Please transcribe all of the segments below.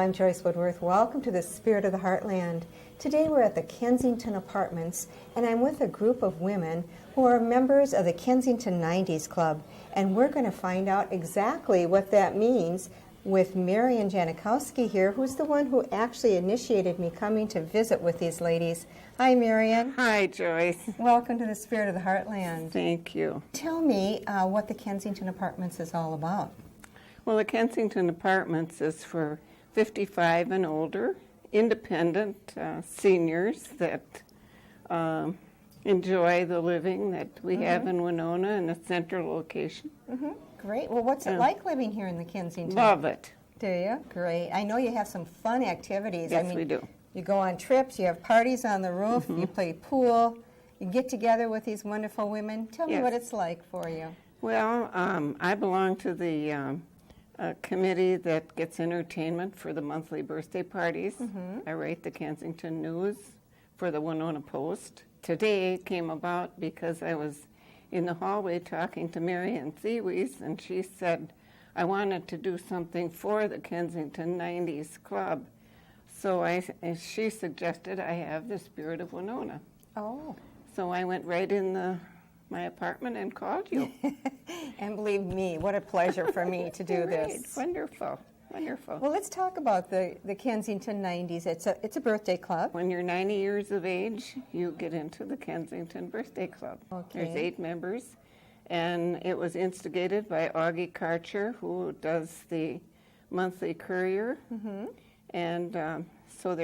I'm Joyce Woodworth. Welcome to the Spirit of the Heartland. Today we're at the Kensington Apartments, and I'm with a group of women who are members of the Kensington 90's Club, and we're going to find out exactly what that means with Marian Janikowski here, who's the one who actually initiated me coming to visit with these ladies. Hi, Marian. Hi, Joyce. Welcome to the Spirit of the Heartland. Thank you. Tell me what the Kensington Apartments is all about. Well, the Kensington Apartments is for 55 and older, independent seniors that enjoy the living that we have in Winona in a central location. Great. Well, what's it like living here in the Kensington? Love it. Do you? Great. I know you have some fun activities. Yes, we do. You go on trips, you have parties on the roof, you play pool, you get together with these wonderful women. Tell me what it's like for you. Well, I belong to the committee that gets entertainment for the monthly birthday parties. I write the Kensington News for the Winona Post. Today came about because I was in the hallway talking to Marian Thewies, and she said I wanted to do something for the Kensington 90's Club. So she suggested I have the Spirit of Winona. Oh. So I went right in my apartment and called you. And believe me, what a pleasure for me to do this. Wonderful, wonderful. Well, let's talk about the Kensington 90's. It's a birthday club. When you're 90 years of age, you get into the Kensington Birthday Club. Okay. There's 8 members, and it was instigated by Augie Karcher, who does the monthly Courier. And so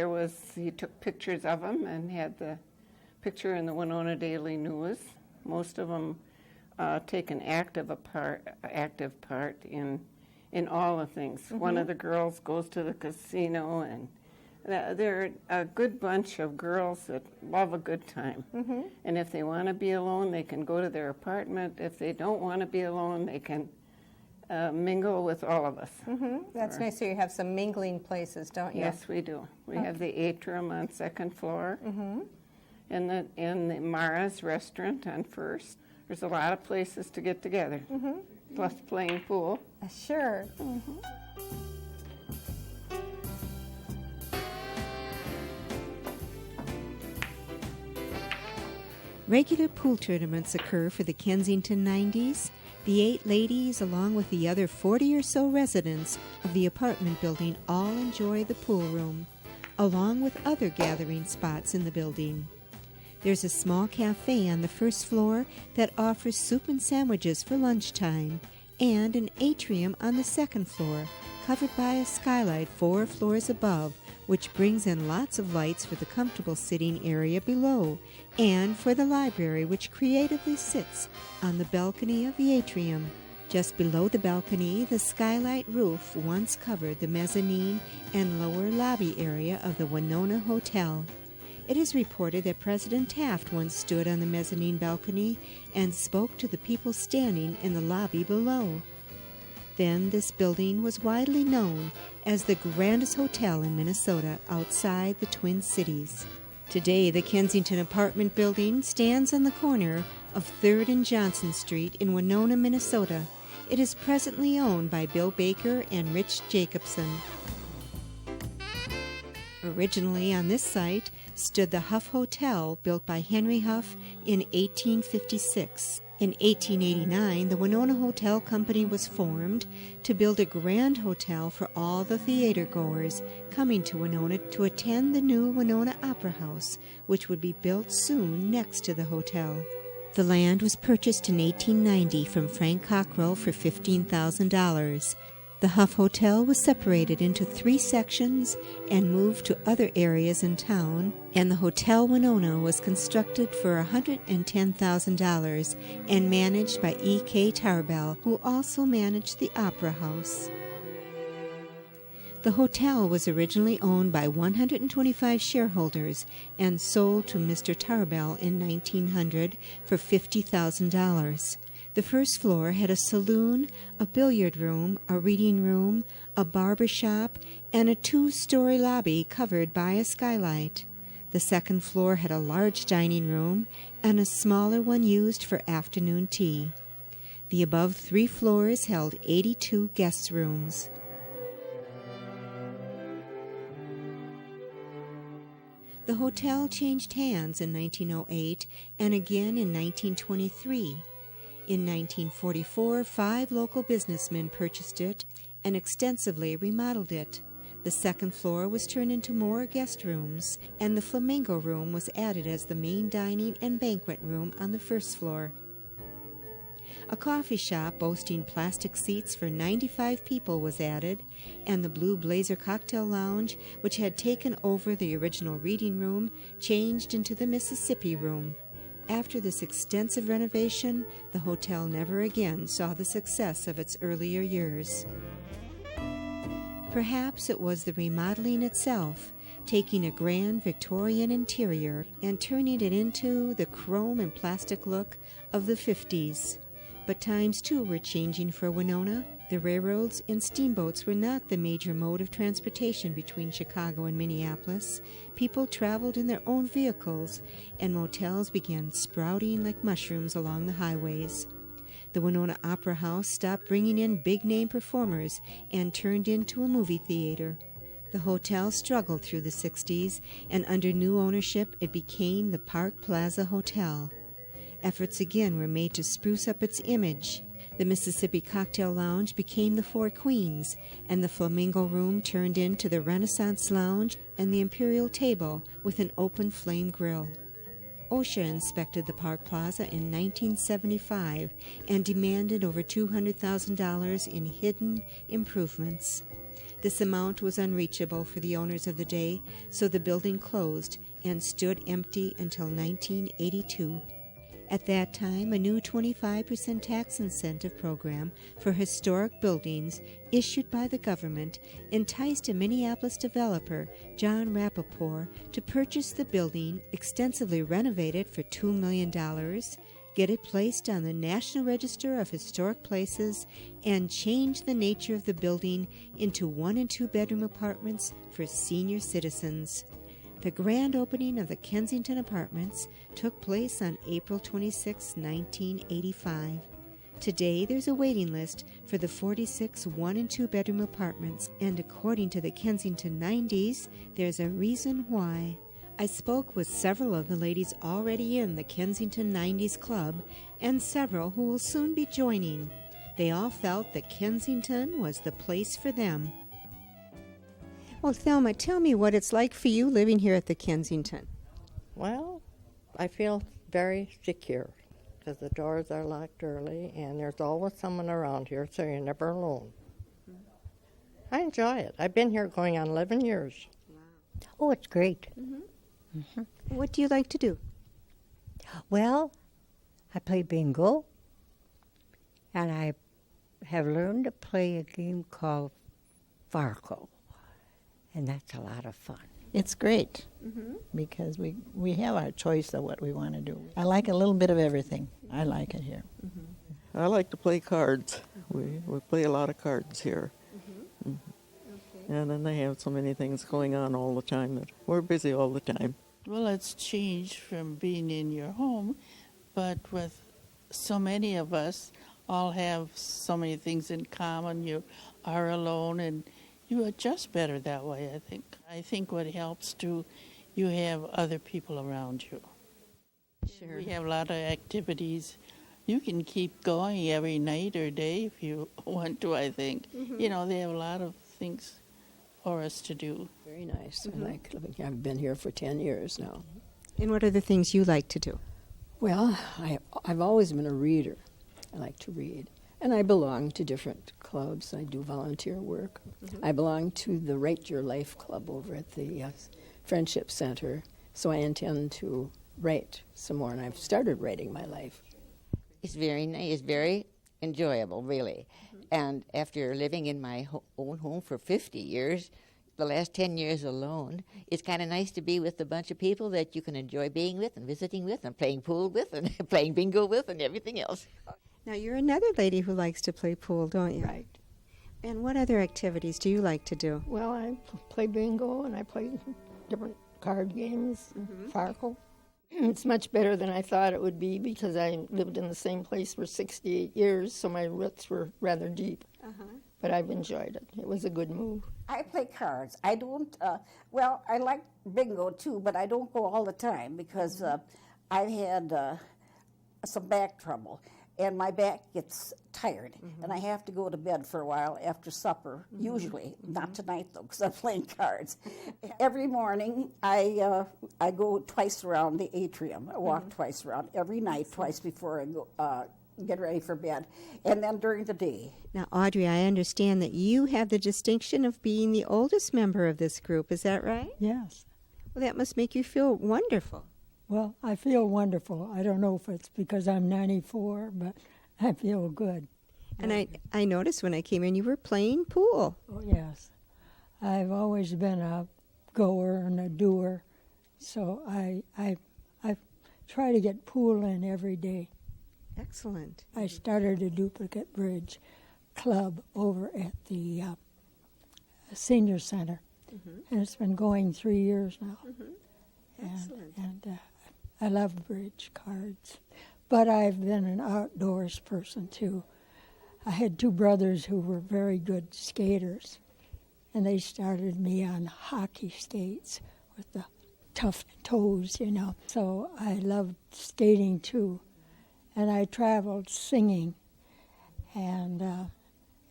he took pictures of them and had the picture in the Winona Daily News. Most of them take an active part in all the things. One of the girls goes to the casino, and they're a good bunch of girls that love a good time. And if they want to be alone, they can go to their apartment. If they don't want to be alone, they can mingle with all of us. That's nice. So you have some mingling places, don't you? Yes, we do. We have the atrium on 2nd floor. And the Mara's restaurant on 1st. There's a lot of places to get together, plus playing pool. Sure. Regular pool tournaments occur for the Kensington 90's. The 8 ladies, along with the other 40 or so residents of the apartment building, all enjoy the pool room, along with other gathering spots in the building. There's a small cafe on the 1st floor that offers soup and sandwiches for lunchtime, and an atrium on the 2nd floor, covered by a skylight 4 floors above, which brings in lots of lights for the comfortable sitting area below, and for the library, which creatively sits on the balcony of the atrium. Just below the balcony, the skylight roof once covered the mezzanine and lower lobby area of the Winona Hotel. It is reported that President Taft once stood on the mezzanine balcony and spoke to the people standing in the lobby below. Then this building was widely known as the grandest hotel in Minnesota outside the Twin Cities. Today, the Kensington apartment building stands on the corner of 3rd and Johnson Street in Winona, Minnesota. It is presently owned by Bill Baker and Rich Jacobson. Originally on this site stood the Huff Hotel, built by Henry Huff in 1856. In 1889, the Winona Hotel Company was formed to build a grand hotel for all the theater-goers coming to Winona to attend the new Winona Opera House, which would be built soon next to the hotel. The land was purchased in 1890 from Frank Cockrell for $15,000. The Huff Hotel was separated into 3 sections and moved to other areas in town, and the Hotel Winona was constructed for $110,000 and managed by E.K. Tarbell, who also managed the Opera House. The hotel was originally owned by 125 shareholders and sold to Mr. Tarbell in 1900 for $50,000. The 1st floor had a saloon, a billiard room, a reading room, a barber shop, and a 2-story lobby covered by a skylight. The 2nd floor had a large dining room and a smaller one used for afternoon tea. The above 3 floors held 82 guest rooms. The hotel changed hands in 1908 and again in 1923. In 1944, 5 local businessmen purchased it and extensively remodeled it. The second floor was turned into more guest rooms, and the Flamingo Room was added as the main dining and banquet room on the first floor. A coffee shop boasting plastic seats for 95 people was added, and the Blue Blazer Cocktail Lounge, which had taken over the original reading room, changed into the Mississippi Room. After this extensive renovation, the hotel never again saw the success of its earlier years. Perhaps it was the remodeling itself, taking a grand Victorian interior and turning it into the chrome and plastic look of the 50s. But times too were changing for Winona. The railroads and steamboats were not the major mode of transportation between Chicago and Minneapolis. People traveled in their own vehicles, and motels began sprouting like mushrooms along the highways. The Winona Opera House stopped bringing in big-name performers and turned into a movie theater. The hotel struggled through the 60s, and under new ownership it became the Park Plaza Hotel. Efforts again were made to spruce up its image. The Mississippi Cocktail Lounge became the Four Queens, and the Flamingo Room turned into the Renaissance Lounge and the Imperial Table with an open flame grill. OSHA inspected the Park Plaza in 1975 and demanded over $200,000 in hidden improvements. This amount was unreachable for the owners of the day, so the building closed and stood empty until 1982. At that time, a new 25% tax incentive program for historic buildings issued by the government enticed a Minneapolis developer, John Rappaport, to purchase the building, extensively renovate it for $2 million, get it placed on the National Register of Historic Places, and change the nature of the building into 1- and 2-bedroom apartments for senior citizens. The grand opening of the Kensington Apartments took place on April 26, 1985. Today, there's a waiting list for the 46 1- and 2-bedroom apartments, and according to the Kensington 90's, there's a reason why. I spoke with several of the ladies already in the Kensington 90's Club, and several who will soon be joining. They all felt that Kensington was the place for them. Well, Thelma, tell me what it's like for you living here at the Kensington. Well, I feel very secure because the doors are locked early and there's always someone around here, so you're never alone. I enjoy it. I've been here going on 11 years. Wow. Oh, it's great. What do you like to do? Well, I play bingo, and I have learned to play a game called Farco. And that's a lot of fun. It's great because we have our choice of what we want to do. I like a little bit of everything. I like it here. I like to play cards. We play a lot of cards here. Okay. And then they have so many things going on all the time that we're busy all the time. Well, it's changed from being in your home, but with so many of us all have so many things in common. You are alone and you adjust better that way, I think. I think what helps too, you have other people around you. Sure. We have a lot of activities. You can keep going every night or day if you want to, I think. You know, they have a lot of things for us to do. Very nice. I like living here. I've been here for 10 years now. And what are the things you like to do? Well, I've always been a reader. I like to read. And I belong to different clubs. I do volunteer work. I belong to the Write Your Life Club over at the Friendship Center. So I intend to write some more, and I've started writing my life. It's very nice. It's very enjoyable, really. And after living in my own home for 50 years, the last 10 years alone, it's kind of nice to be with a bunch of people that you can enjoy being with and visiting with and playing pool with and playing bingo with and everything else. Now, you're another lady who likes to play pool, don't you? Right. And what other activities do you like to do? Well, I play bingo and I play different card games, Farco. It's much better than I thought it would be because I lived in the same place for 68 years, so my roots were rather deep. but I've enjoyed it. It was a good move. I play cards. I don't, well, I like bingo too, but I don't go all the time because I've had some back trouble. And my back gets tired, and I have to go to bed for a while after supper, usually. Not tonight, though, because I'm playing cards. Every morning, I go twice around the atrium. I walk twice around every night, twice before I go get ready for bed, and then during the day. Now, Audrey, I understand that you have the distinction of being the oldest member of this group. Is that right? Yes. Well, that must make you feel wonderful. Well, I feel wonderful. I don't know if it's because I'm 94, but I feel good. And I noticed when I came in you were playing pool. Oh, yes. I've always been a goer and a doer, so I try to get pool in every day. Excellent. I started a duplicate bridge club over at the senior center, and it's been going 3 years now. Excellent. And I love bridge cards. But I've been an outdoors person, too. I had two brothers who were very good skaters, and they started me on hockey skates with the tough toes, you know. So I loved skating, too. And I traveled singing. And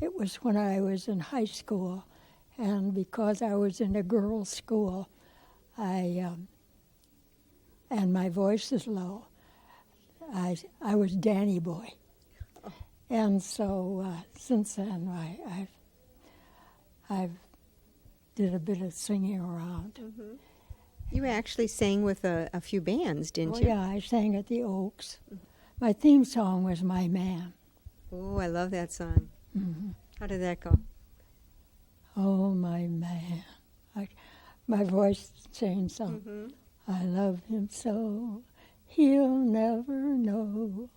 it was when I was in high school. And because I was in a girls' school, and my voice is low, I was Danny Boy. And so since then, I've did a bit of singing around. You actually sang with a few bands, didn't you? Yeah, I sang at the Oaks. My theme song was My Man. Oh, I love that song. How did that go? Oh, my man. My voice changed some. I love him so, he'll never know.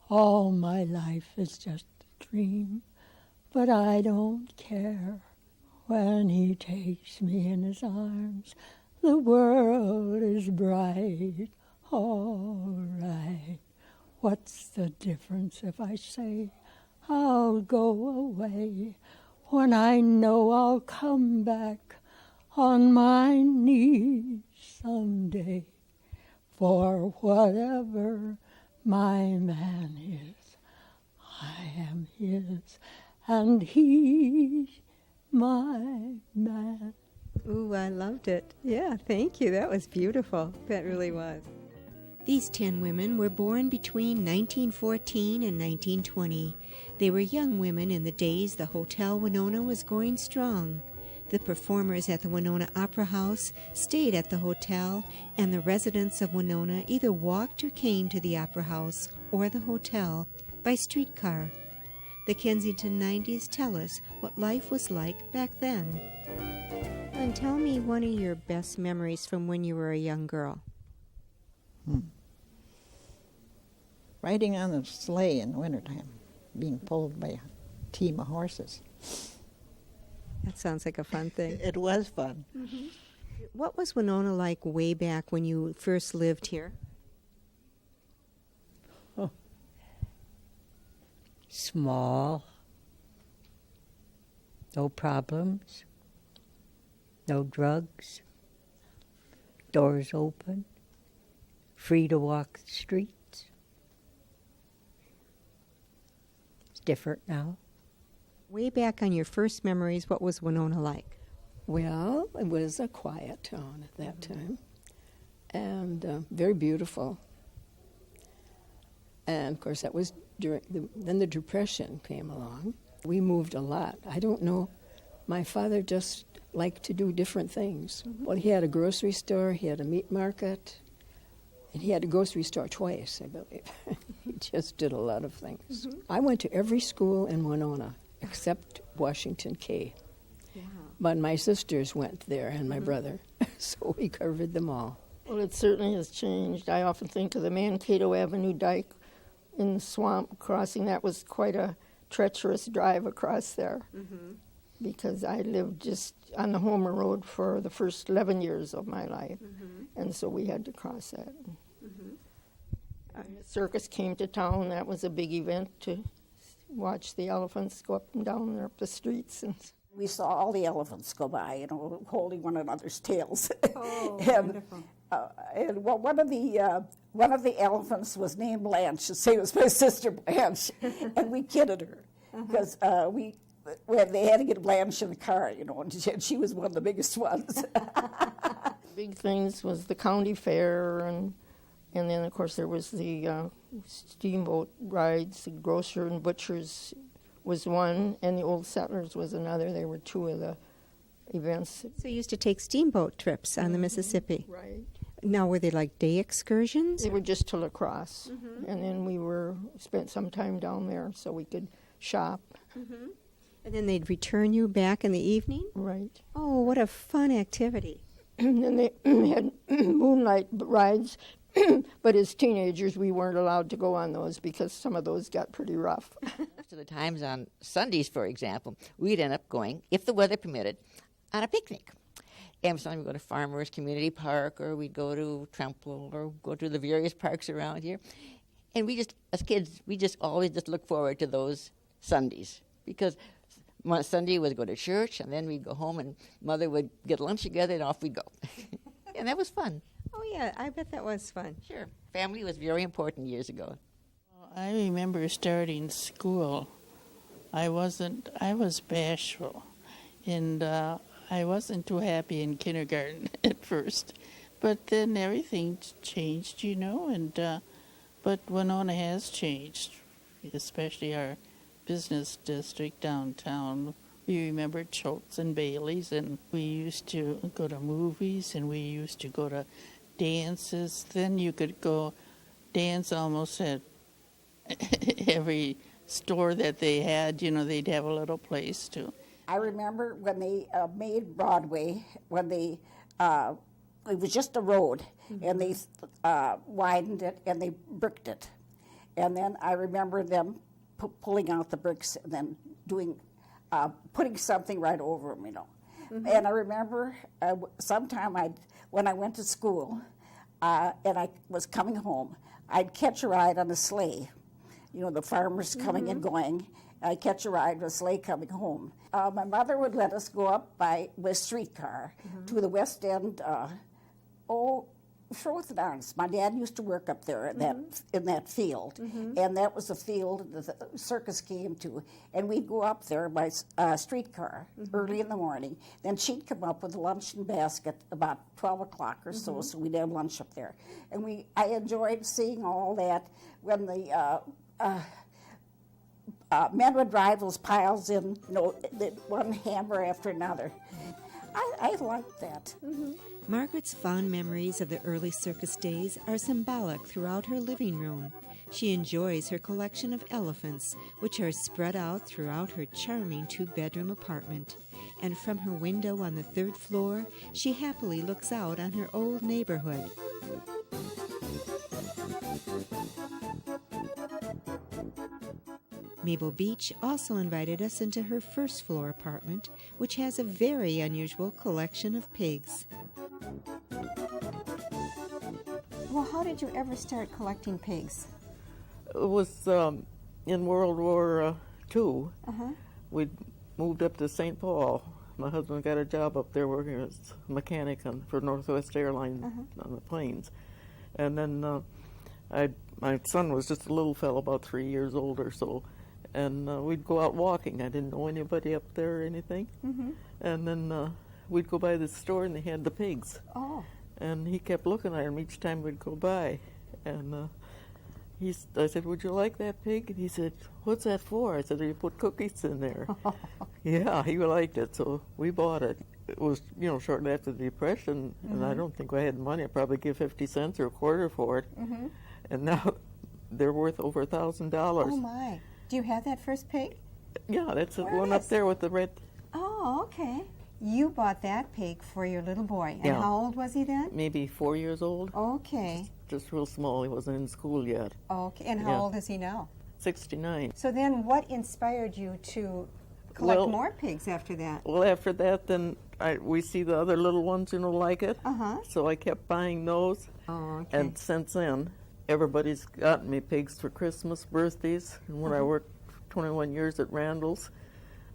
All my life is just a dream, but I don't care. When he takes me in his arms, the world is bright. All right. What's the difference if I say I'll go away when I know I'll come back on my knees someday? For whatever my man is, I am his, and he's my man. Ooh, I loved it. Yeah, thank you. That was beautiful. That really was. These 10 women were born between 1914 and 1920. They were young women in the days the Hotel Winona was going strong. The performers at the Winona Opera House stayed at the hotel, and the residents of Winona either walked or came to the Opera House or the hotel by streetcar. The Kensington 90's tell us what life was like back then. And tell me one of your best memories from when you were a young girl. Riding on a sleigh in the wintertime, being pulled by a team of horses. That sounds like a fun thing. It was fun. What was Winona like way back when you first lived here? Small. No problems. No drugs. Doors open. Free to walk the streets. It's different now. Way back on your first memories, what was Winona like? Well, it was a quiet town at that time, and very beautiful. And, of course, that was then the Depression came along. We moved a lot. I don't know. My father just liked to do different things. Well, he had a grocery store, he had a meat market, and he had a grocery store twice, I believe. He just did a lot of things. I went to every school in Winona except Washington K. Wow. But my sisters went there and my brother, so we covered them all. Well, it certainly has changed. I often think of the Mankato Avenue dike in the swamp crossing. That was quite a treacherous drive across there because I lived just on the Homer Road for the first 11 years of my life, and so we had to cross that. The circus came to town. That was a big event to watch the elephants go up and down there up the streets. And we saw all the elephants go by, you know, holding one another's tails. Oh, wonderful. And well, one of the elephants was named Blanche. It was my sister Blanche, and we kidded her because they had to get Blanche in the car, you know, and she was one of the biggest ones. Big things was the county fair, and then of course there was the steamboat rides. The grocer and butchers was one, and the Old Settlers was another. They were two of the events. So you used to take steamboat trips on the Mississippi. Right. Now, were they like day excursions? They were just to La Crosse, and then we spent some time down there so we could shop. And then they'd return you back in the evening? Right. Oh, what a fun activity. And then they had moonlight rides, but as teenagers we weren't allowed to go on those because some of those got pretty rough. Most of the times on Sundays, for example, we'd end up going, if the weather permitted, on a picnic. And sometimes we'd go to Farmers Community Park, or we'd go to Tremple, or go to the various parks around here. And we just, as kids, we just always just look forward to those Sundays, because one Sunday we'd go to church, and then we'd go home, and Mother would get lunch together, and off we'd go. And that was fun. Oh, yeah, I bet that was fun. Sure. Family was very important years ago. I remember starting school. I was bashful, and I wasn't too happy in kindergarten at first. But then everything changed, you know, and but Winona has changed, especially our business district downtown. We remember Schultz and Bailey's, and we used to go to movies, and we used to go to dances. Then you could go dance almost at every store that they had. You know, they'd have a little place to. I remember when they made Broadway, when they it was just a road, and they widened it and they bricked it. And then I remember them pulling out the bricks and then doing, putting something right over them, you know. And I remember sometime when I went to school and I was coming home, I'd catch a ride on a sleigh. You know, the farmers coming and going. I'd catch a ride with a sleigh coming home. My mother would let us go up with streetcar to the West End, Frozen Arms. My dad used to work up there in that field, and that was the field that the circus came to. And we'd go up there by streetcar early in the morning. Then she'd come up with a luncheon basket about 12 o'clock or so we'd have lunch up there. And I enjoyed seeing all that when the men would drive those piles in, you know, one hammer after another. I liked that. Margaret's fond memories of the early circus days are symbolic throughout her living room. She enjoys her collection of elephants, which are spread out throughout her charming two-bedroom apartment. And from her window on the 3rd floor, she happily looks out on her old neighborhood. Mabel Beach also invited us into her 1st floor apartment, which has a very unusual collection of pigs. Well, how did you ever start collecting pigs? It was in World War II. We moved up to St. Paul. My husband got a job up there working as a mechanic for Northwest Airlines on the planes. And then my son was just a little fellow, about 3 years old or so. And we'd go out walking. I didn't know anybody up there or anything. And then we'd go by the store, and they had the pigs. Oh. And he kept looking at them each time we'd go by. And I said, "Would you like that pig?" And he said, "What's that for?" I said, "You put cookies in there." Yeah, he liked it, so we bought it. It was, you know, shortly after the Depression, and I don't think I had money. I'd probably give 50 cents or a quarter for it. And now they're worth over $1,000. Oh, my. Do you have that first pig? Yeah, that's the one up there with the red. Oh, okay. You bought that pig for your little boy. And how old was he then? Maybe 4 years old. Okay. Just real small. He wasn't in school yet. Okay. And how old is he now? 69. So then what inspired you to collect more pigs after that? Well, after that, then we see the other little ones, you know, like it. So I kept buying those. Oh, okay. And since then, everybody's gotten me pigs for Christmas, birthdays. And when I worked 21 years at Randall's.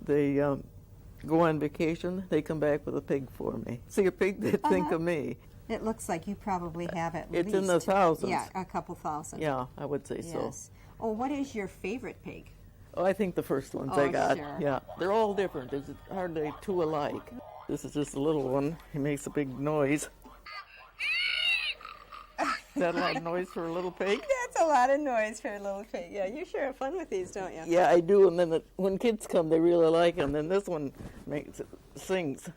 They go on vacation, they come back with a pig for me. See a pig, they think of me. It looks like you probably have at It's least. in the thousands. Yeah, a couple thousand. Yeah, I would say so. Yes. Oh, what is your favorite pig? Oh, I think the first ones Oh, I got. sure. Yeah, they're all different. There's hardly two alike. This is just a little one. He makes a big noise. Is that a lot of noise for a little pig? That's a lot of noise for a little pig. Yeah, you sure have fun with these, don't you? Yeah, I do. And then when kids come, they really like them. Then this one sings.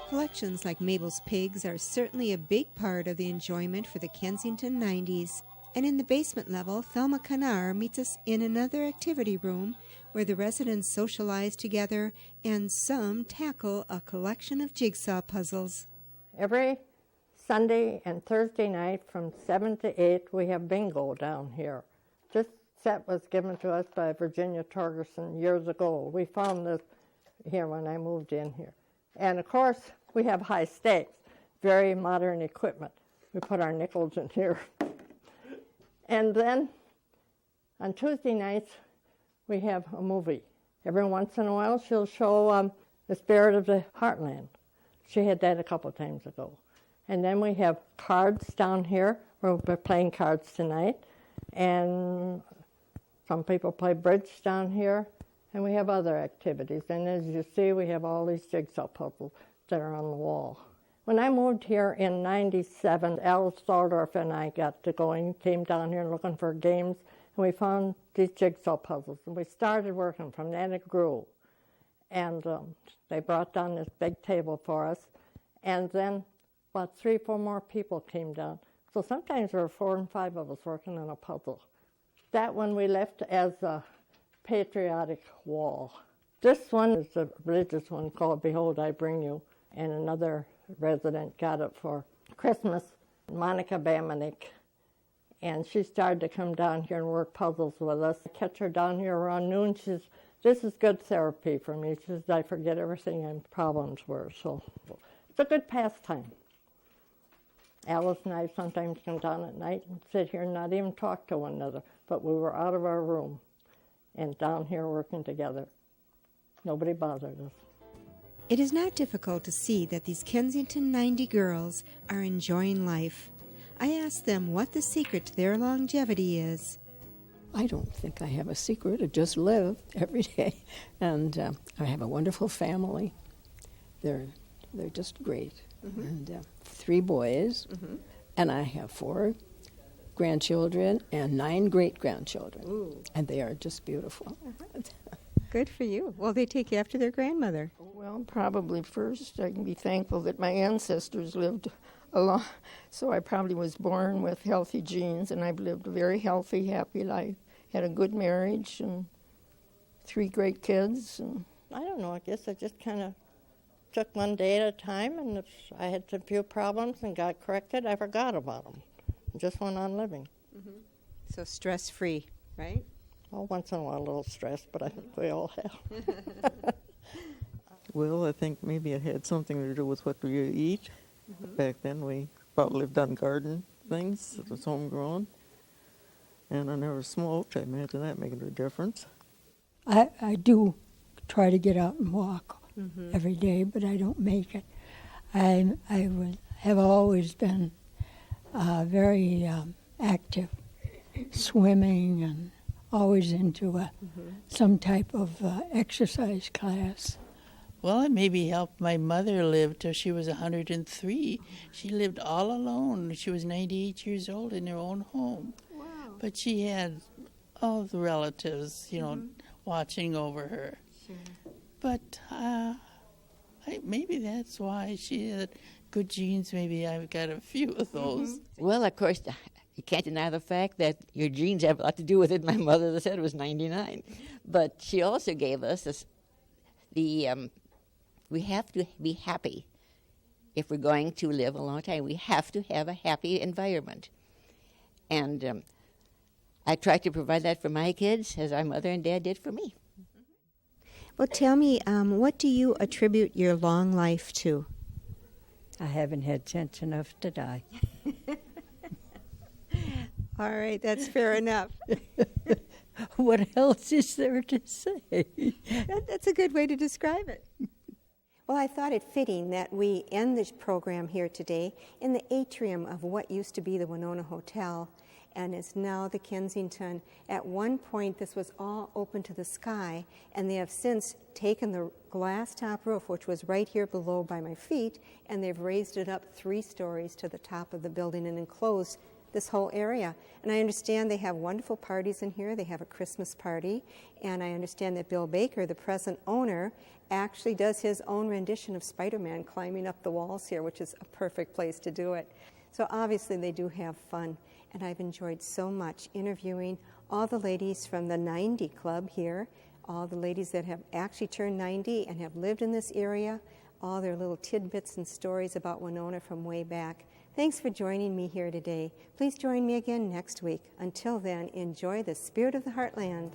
Collections like Mabel's Pigs are certainly a big part of the enjoyment for the Kensington 90s. And in the basement level, Thelma Canar meets us in another activity room where the residents socialize together and some tackle a collection of jigsaw puzzles. Every Sunday and Thursday night from 7 to 8, we have bingo down here. This set was given to us by Virginia Torgerson years ago. We found this here when I moved in here. And of course, we have high stakes, very modern equipment. We put our nickels in here. And then on Tuesday nights, we have a movie. Every once in a while, she'll show The Spirit of the Heartland. She had that a couple of times ago. And then we have cards down here. We're playing cards tonight. And some people play bridge down here. And we have other activities. And as you see, we have all these jigsaw puzzles that are on the wall. When I moved here in 97, Alice Staldorf and I got to going, came down here looking for games, and we found these jigsaw puzzles. And we started working from then. It grew. And they brought down this big table for us. And then about 3 or 4 more people came down. So sometimes there were 4 and 5 of us working on a puzzle. That one we left as a patriotic wall. This one is a religious one called Behold, I Bring You. And another resident got it for Christmas, Monica Bamanik. And she started to come down here and work puzzles with us. I catch her down here around noon. She says, this is good therapy for me. She says, I forget everything and problems were. So it's a good pastime. Alice and I sometimes come down at night and sit here and not even talk to one another. But we were out of our room and down here working together. Nobody bothered us. It is not difficult to see that these Kensington 90 girls are enjoying life. I asked them what the secret to their longevity is. I don't think I have a secret. I just live every day. And I have a wonderful family. They're just great. Mm-hmm. And 3 boys. Mm-hmm. And I have 4 grandchildren and 9 great-grandchildren. Ooh. And they are just beautiful. Uh-huh. Good for you. Well, they take after their grandmother. Well, probably first I can be thankful that my ancestors lived a lot. So I probably was born with healthy genes, and I've lived a very healthy, happy life. Had a good marriage and 3 great kids. And I don't know, I guess I just kind of took one day at a time, and if I had a few problems and got corrected, I forgot about them. Just went on living. Mm-hmm. So stress-free, right? Well, once in a while, a little stressed, but I think we all have. Well, I think maybe it had something to do with what we eat. Mm-hmm. Back then, we probably lived on garden things. It was homegrown. And I never smoked. I imagine that making a difference. I do try to get out and walk every day, but I don't make it. I have always been very active, swimming and always into some type of exercise class. Well, it maybe helped my mother live till she was 103. She lived all alone. She was 98 years old in her own home. Wow. But she had all the relatives, watching over her. Sure. But maybe that's why she had good genes. Maybe I've got a few of those. Mm-hmm. Well, of course, you can't deny the fact that your genes have a lot to do with it. My mother said was 99. But she also gave us we have to be happy. If we're going to live a long time, we have to have a happy environment. And I try to provide that for my kids as our mother and dad did for me. Well, tell me, what do you attribute your long life to? I haven't had sense enough to die. All right, that's fair enough. What else is there to say? That's a good way to describe it. Well, I thought it fitting that we end this program here today in the atrium of what used to be the Winona Hotel and is now the Kensington. At one point, this was all open to the sky, and they have since taken the glass top roof, which was right here below by my feet, and they've raised it up 3 stories to the top of the building and enclosed this whole area. And I understand they have wonderful parties in here. They have a Christmas party, and I understand that Bill Baker, the present owner, actually does his own rendition of Spider-Man climbing up the walls here, which is a perfect place to do it. So obviously they do have fun, and I've enjoyed so much interviewing all the ladies from the 90 Club here, all the ladies that have actually turned 90 and have lived in this area, all their little tidbits and stories about Winona from way back. Thanks for joining me here today. Please join me again next week. Until then, enjoy the Spirit of the Heartland.